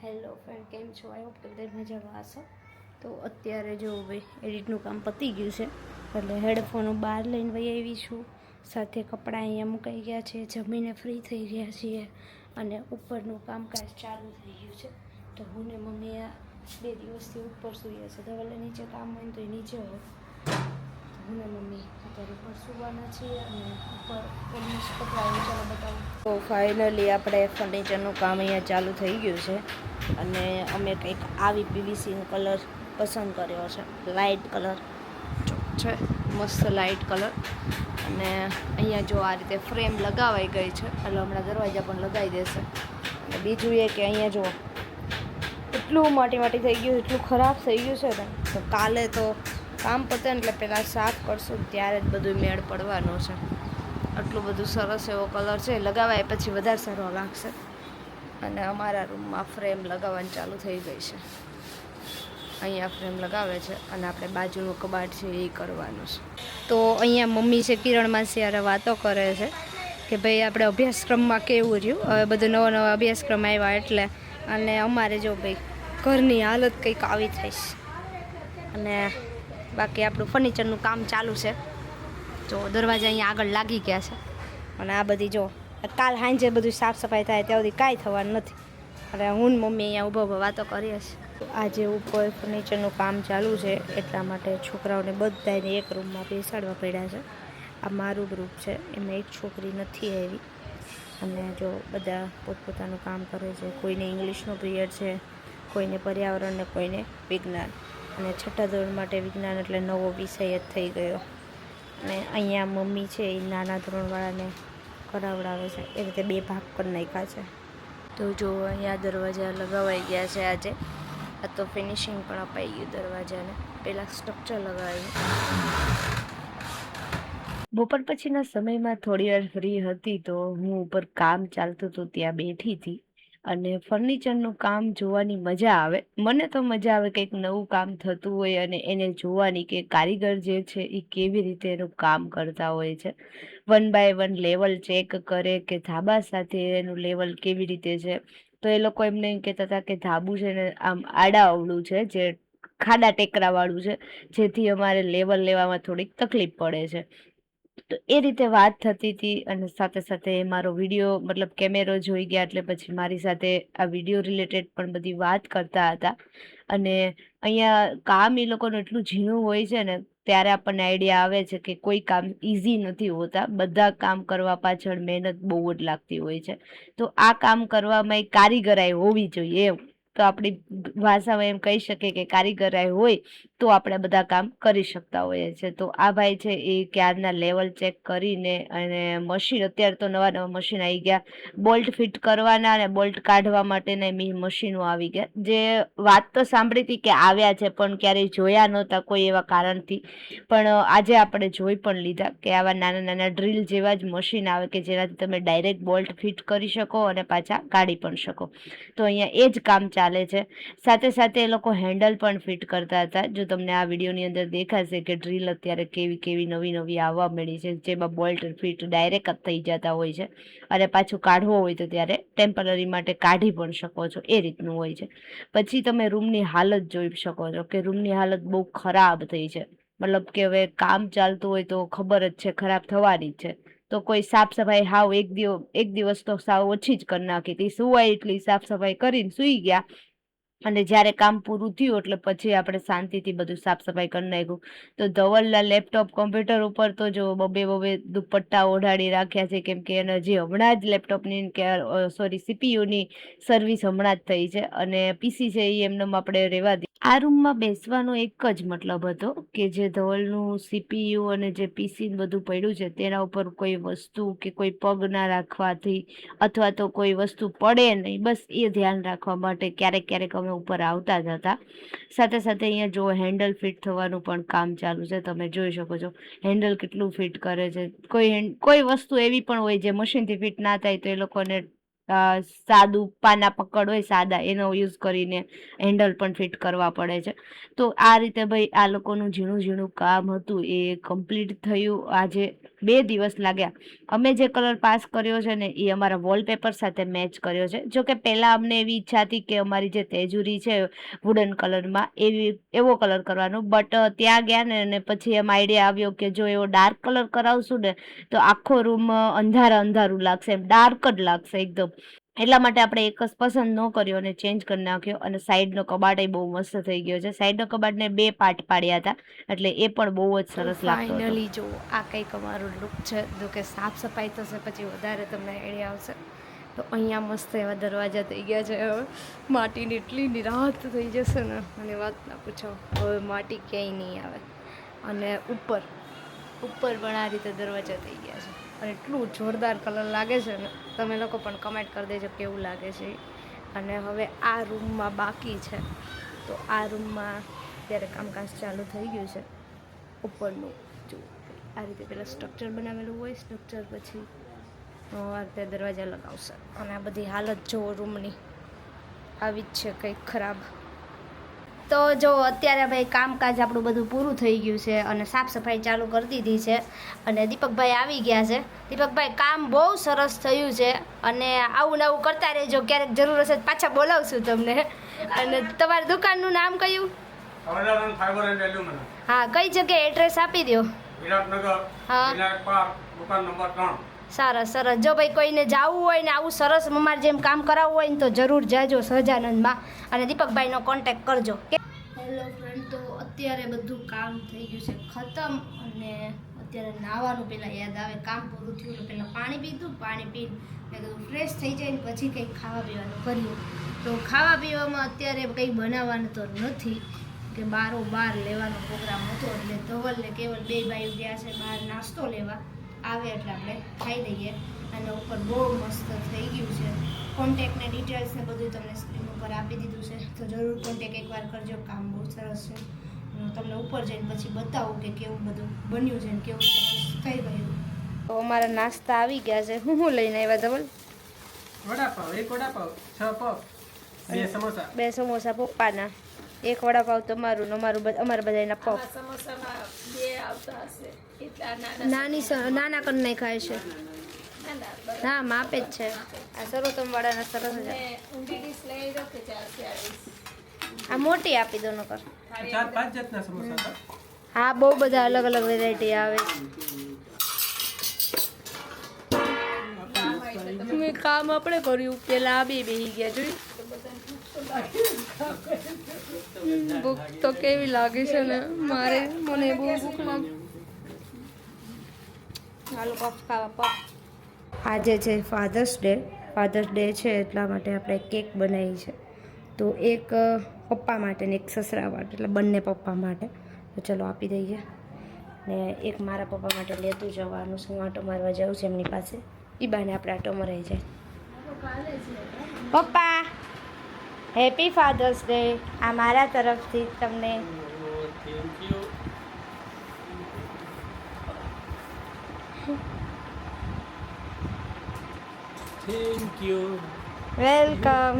Hello friend, કેમ છો? I hope કે બધા મજામાં હશો. તો અત્યારે જો ભાઈ એડિટનું કામ પતી ગયું છે એટલે હેડફોનો બહાર લઈને વહી આવી છું. સાથે કપડાં અહીંયા મુકાઈ ગયા છે, જમીને ફ્રી થઈ ગયા છીએ અને ઉપરનું કામકાજ ચાલુ થઈ ગયું છે. તો હું ને મમ્મી આ 2 દિવસથી ઉપર સૂઈએ છે. ધવલે નીચે કામ હોય તો એ નીચે હોય, હું ને મમ્મી અત્યારે ઉપર સૂવાના છીએ અને ઉપર ઓલમોસ્ટ કપડાં ચાલો બતાવું. તો ફાઇનલી આપણે ફર્નિચરનું કામ અહીંયા ચાલુ થઈ ગયું છે અને અમે કંઈક આવી પીવીસીનો કલર પસંદ કર્યો છે. લાઇટ કલર છે, મસ્ત લાઇટ કલર. અને અહીંયા જો આ રીતે ફ્રેમ લગાવાઈ ગઈ છે એટલે હમણાં દરવાજા પણ લગાવી દેશે. અને બીજું એ કે અહીંયા જો એટલું માટી થઈ ગયું, એટલું ખરાબ થઈ ગયું છે ને, તો કાલે તો કામ પતે ને એટલે પહેલાં સાફ કરશું ત્યારે જ બધું મેળ પડવાનો છે. આટલું બધું સરસ એવો કલર છે, લગાવાય પછી વધારે સારો લાગશે. અને અમારા રૂમમાં ફ્રેમ લગાવવાની ચાલુ થઈ ગઈ છે. અહીંયા ફ્રેમ લગાવે છે અને આપણે બાજુનું કબાટ છે એ કરવાનું છે. તો અહીંયા મમ્મી છે કિરણ માસી યારે વાતો કરે છે કે ભાઈ આપણે અભ્યાસક્રમમાં કેવું રહ્યું, હવે બધું નવા અભ્યાસક્રમ આવ્યા એટલે. અને અમારે જો ભાઈ ઘરની હાલત કંઈક આવી થઈશ. અને બાકી આપણું ફર્નિચરનું કામ ચાલુ છે. જો દરવાજા અહીંયા આગળ લાગી ગયા છે અને આ બધી જો કાલ સાંજે બધું સાફ સફાઈ થાય ત્યાં સુધી કાંઈ થવાનું નથી. અને હું ને મમ્મી અહીંયા ઊભા વાતો કરીએ છીએ. આજે ઉપર ફર્નિચરનું કામ ચાલુ છે એટલા માટે છોકરાઓને બધાને એક રૂમમાં બેસાડવા પડ્યા છે. આ મારું ગ્રુપ છે, એમાં એક છોકરી નથી આવી અને જો બધા પોતપોતાનું કામ કરે છે. કોઈને ઇંગ્લિશનો પિરિયડ છે, કોઈને પર્યાવરણ ને કોઈને વિજ્ઞાન. અને 6ઠા ધોરણ માટે વિજ્ઞાન એટલે નવો વિષય જ થઈ ગયો. અને અહીંયા મમ્મી છે એ નાના ધોરણવાળાને કરાવડાવે છે, એ રીતે 2 ભાગ કરી નાખ્યા છે. તો જો અહીંયા દરવાજા લગાવાઈ ગયા છે આજે. આ તો ફિનિશિંગ પણ અપાઈ ગયું દરવાજાને, પહેલાં સ્ટ્રક્ચર લગાવ્યું. બપોર પછીના સમયમાં થોડી વાર ફ્રી હતી તો હું ઉપર કામ ચાલતું હતું ત્યાં બેઠી હતી અને ફર્નિચરનું કામ જોવાની મજા આવે. મને તો મજા આવે કંઈક નવું કામ થતું હોય અને એને જોવાની કે કારીગર જે છે એ કેવી રીતે એનું કામ કરતા હોય છે. 1 બાય 1 લેવલ ચેક કરે કે ધાબા સાથે એનું લેવલ કેવી રીતે છે. તો એ લોકો એમને એમ કહેતા હતા કે ધાબુ છે ને આમ આડા અવળું છે, જે ખાડા ટેકરાવાળું છે, જેથી અમારે લેવલ લેવામાં થોડીક તકલીફ પડે છે. તો એ રીતે વાત થતી હતી અને સાથે સાથે મારો વિડીયો મતલબ કેમેરો જોઈ ગયા એટલે પછી મારી સાથે આ વિડીયો રિલેટેડ પણ બધી વાત કરતા હતા. અને અહીંયા કામ એ લોકોનું એટલું ઝીણું હોય છે ને ત્યારે આપણને આઈડિયા આવે છે કે કોઈ કામ ઇઝી નથી હોતા. બધા કામ કરવા પાછળ મહેનત બહુ જ લાગતી હોય છે. તો આ કામ કરવામાં એક કારીગરાઈ હોવી જોઈએ એમ. તો આપણી ભાષામાં એમ કહી શકીએ કે કારીગરાઈ હોય તો આપણે બધા કામ કરી શકતા હોઈએ છીએ. તો આ ભાઈ છે એ ક્યારના લેવલ ચેક કરીને અને મશીન, અત્યારે તો નવા મશીન આવી ગયા, બોલ્ટ ફિટ કરવાના અને બોલ્ટ કાઢવા માટેના મશીનો આવી ગયા. જે વાત તો સાંભળી હતી કે આવ્યા છે પણ ક્યારેય જોયા નહોતા કોઈ એવા કારણથી. પણ આજે આપણે જોઈ પણ લીધા કે આવા નાના ડ્રીલ જેવા જ મશીન આવે કે જેનાથી તમે ડાયરેક્ટ બોલ્ટ ફિટ કરી શકો અને પાછા કાઢી પણ શકો. તો અહીંયા એ જ કામ ચાલે છે. સાથે સાથે એ લોકો હેન્ડલ પણ ફિટ કરતા હતા. જો તમને આ વિડીયોની અંદર દેખાશે કે ડ્રીલ અત્યારે કેવી નવી આવવા મળી છે, જેમાં બોલ્ટ ફિટ ડાયરેક્ટ જ થઈ જતા હોય છે અને પાછું કાઢવો હોય તો ત્યારે ટેમ્પરરી માટે કાઢી પણ શકો છો, એ રીતનું હોય છે. પછી તમે રૂમની હાલત જોઈ શકો છો કે રૂમની હાલત બહુ ખરાબ થઈ છે. મતલબ કે હવે કામ ચાલતું હોય તો ખબર જ છે ખરાબ થવાની જ છે. તો કોઈ સાફ સફાઈ હાવ એક દિવસ તો સાવ ઓછી જ કરી નાખી હતી. સુવાય એટલી સાફ સફાઈ કરીને સૂઈ ગયા અને જ્યારે કામ પૂરું થયું એટલે પછી આપણે શાંતિથી બધું સાફ સફાઈ કરી નાખ્યું. તો ધવલના લેપટોપ કોમ્પ્યુટર ઉપર તો જો બબે દુપટ્ટા ઓઢાડી રાખ્યા છે, કેમ કે એને હજી હમણાં જ લેપટોપની સીપીયુની સર્વિસ હમણાં જ થઈ છે અને પીસી છે એ એમને આપણે રહેવા દઈએ. આ રૂમમાં બેસવાનો એક જ મતલબ હતો કે જે ધવલનું સીપીયુ અને જે પીસી બધું પડ્યું છે તેના ઉપર કોઈ વસ્તુ કે કોઈ પગ ના રાખવાથી અથવા તો કોઈ વસ્તુ પડે નહીં, બસ એ ધ્યાન રાખવા માટે ક્યારેક અમે ઉપર આવતા જ હતા. સાથે સાથે અહીંયા જો હેન્ડલ ફિટ થવાનું પણ કામ ચાલુ છે. તમે જોઈ શકો છો હેન્ડલ કેટલું ફિટ કરે છે. કોઈ વસ્તુ એવી પણ હોય જે મશીનથી ફિટ ના થાય તો એ લોકોને સાદું પાના પકડ હોય સાદા, એનો યુઝ કરીને હેન્ડલ પણ ફિટ કરવા પડે છે. તો આ રીતે ભાઈ આ લોકોનું ઝીણું કામ હતું એ કમ્પ્લીટ થયું આજે. 2 દિવસ લાગ્યા. અમે જે કલર પાસ કર્યો છે ને એ અમારા વોલપેપર સાથે મેચ કર્યો છે. જો કે પહેલાં અમને એવી ઈચ્છા હતી કે અમારી જે તેજુરી છે વુડન કલરમાં એવો કલર કરવાનો, બટ ત્યાં ગયા ને અને પછી એમ આઈડિયા આવ્યો કે જો એવો ડાર્ક કલર કરાવશું ને તો આખો રૂમ અંધારું લાગશે, એમ ડાર્ક જ લાગશે એકદમ. એટલા માટે આપણે એક જ પસંદ ન કર્યો અને ચેન્જ કરી નાખ્યો. અને સાઈડનો કબાટ બહુ મસ્ત થઈ ગયો છે. સાઈડનો કબાટને 2 પાર્ટ પાડ્યા હતા એટલે એ પણ બહુ જ સરસ લાગતો હતો. ફાઇનલી જો આ કંઈક અમારું લુક છે. જો કે સાફ સફાઈ થશે પછી વધારે તમને આઈડિયા આવશે. તો અહીંયા મસ્ત એવા દરવાજા થઈ ગયા છે. હવે માટીની એટલી નિરાહત થઈ જશે ને અને વાત ના પૂછો. હવે માટી ક્યાંય નહીં આવે. અને ઉપર પણ આ રીતે દરવાજા થઈ ગયા છે અને એટલું જોરદાર કલર લાગે છે ને. તમે લોકો પણ કમેન્ટ કરી દેજો કેવું લાગે છે. અને હવે આ રૂમમાં બાકી છે, તો આ રૂમમાં અત્યારે કામકાજ ચાલુ થઈ ગયું છે. ઉપરનું જો આ રીતે પહેલાં સ્ટ્રક્ચર બનાવેલું હોય, સ્ટ્રક્ચર પછી આ રીતે દરવાજા લગાવશે. અને આ બધી હાલત જો રૂમની આવી જ છે, કંઈક ખરાબ. તો જો અત્યારે ભાઈ કામકાજ આપણું બધું પૂરું થઈ ગયું છે અને સાફ સફાઈ ચાલુ કરી દીધી છે અને દીપકભાઈ આવી ગયા છે. દીપકભાઈ કામ બહુ સરસ થયું છે અને આવું નવું કરતા રહેજો. ક્યારેક જરૂર હશે પાછા બોલાવશું તમને. અને તમારી દુકાનનું નામ કયું? હા, કઈ જગ્યાએ એડ્રેસ આપી દો. હા, દુકાન નંબર 3. સરસ સરસ. જો ભાઈ કોઈને જવું હોય ને આવું સરસ અમારે જેમ કામ કરાવવું હોય ને તો જરૂર જાજો સહજાનંદમાં અને દીપકભાઈનો કોન્ટેક્ટ કરજો. હેલો ફ્રેન્ડ, તો અત્યારે બધું કામ થઈ ગયું છે ખતમ અને અત્યારે નાહવાનું પહેલાં યાદ આવે. કામ પૂરું થયું એટલે પહેલાં પાણી પીધું. પાણી પીને મેં કીધું ફ્રેશ થઈ જાય ને પછી કંઈક ખાવા પીવાનું કરીએ. તો ખાવા પીવામાં અત્યારે કંઈ બનાવવાનું તો નથી કે બહાર લેવાનો પ્રોગ્રામ હતો એટલે ધવલ ને કેવલ 2 ભાઈઓ ગયા છે બહાર નાસ્તો લેવા. આવે એટલે આપણે ખાઈ લઈએ. અને ઉપર બહુ મસ્ત થઈ ગયું છે. કોન્ટેક્ટને ડિટેલ્સ ને બધું તમને સ્ક્રીન ઉપર આપી દીધું છે, તો જરૂર કોન્ટેક્ટ એકવાર કરજો. કામ બહુ સરસ છે. હું તમને ઉપર જઈને પછી બતાવું કે કેવું બધું બન્યું છે ને કેવું સરસ થઈ ગયું. તો અમારા નાસ્તા આવી ગયા છે. હું લઈને આવ્યા ધવલ? વડાપાવ, 1 વડાપાવ, 6 પફ, 2 સમોસા. 2 સમોસા પપ્પાના, 1 વડાપાવ તમારું, અમારા બધાના પફ. સમોસામાં 2 આવતા હશે એટલા નાના કન નહીં ખાય છે. ના, માપે જ છે. આ સરોતમ વાળાના સરસ છે. ઊંધી ડીશ લઈ લો કે 4 આ મોટી આપી દો નકર. 4-5 જાતના સમોસા હતા. હા, બહુ બધા અલગ અલગ વેરાયટી આવે. મેં કામ આપણે કર્યું પેલા આ બેહી ગયા જોઈ. ભૂખ તો કેવી લાગે છે ને મને બહુ ભૂખ લાગે. હાલો પફ ખાવા પફ. આજે છે ફાધર્સ ડે છે એટલા માટે આપણે કેક બનાવી છે. તો એક પપ્પા માટે ને એક સસરા માટે, એટલે બંને પપ્પા માટે. તો ચલો આપી દઈએ. ને એક મારા પપ્પા માટે લેતું જવાનું છે. હું આટો મારવા જાઉં છું એમની પાસે. એ બાને આપણે આટો મરાઈ જાય. પપ્પા, હેપી ફાધર્સ ડે. આ મારા તરફથી તમને. Thank you. વેલકમ.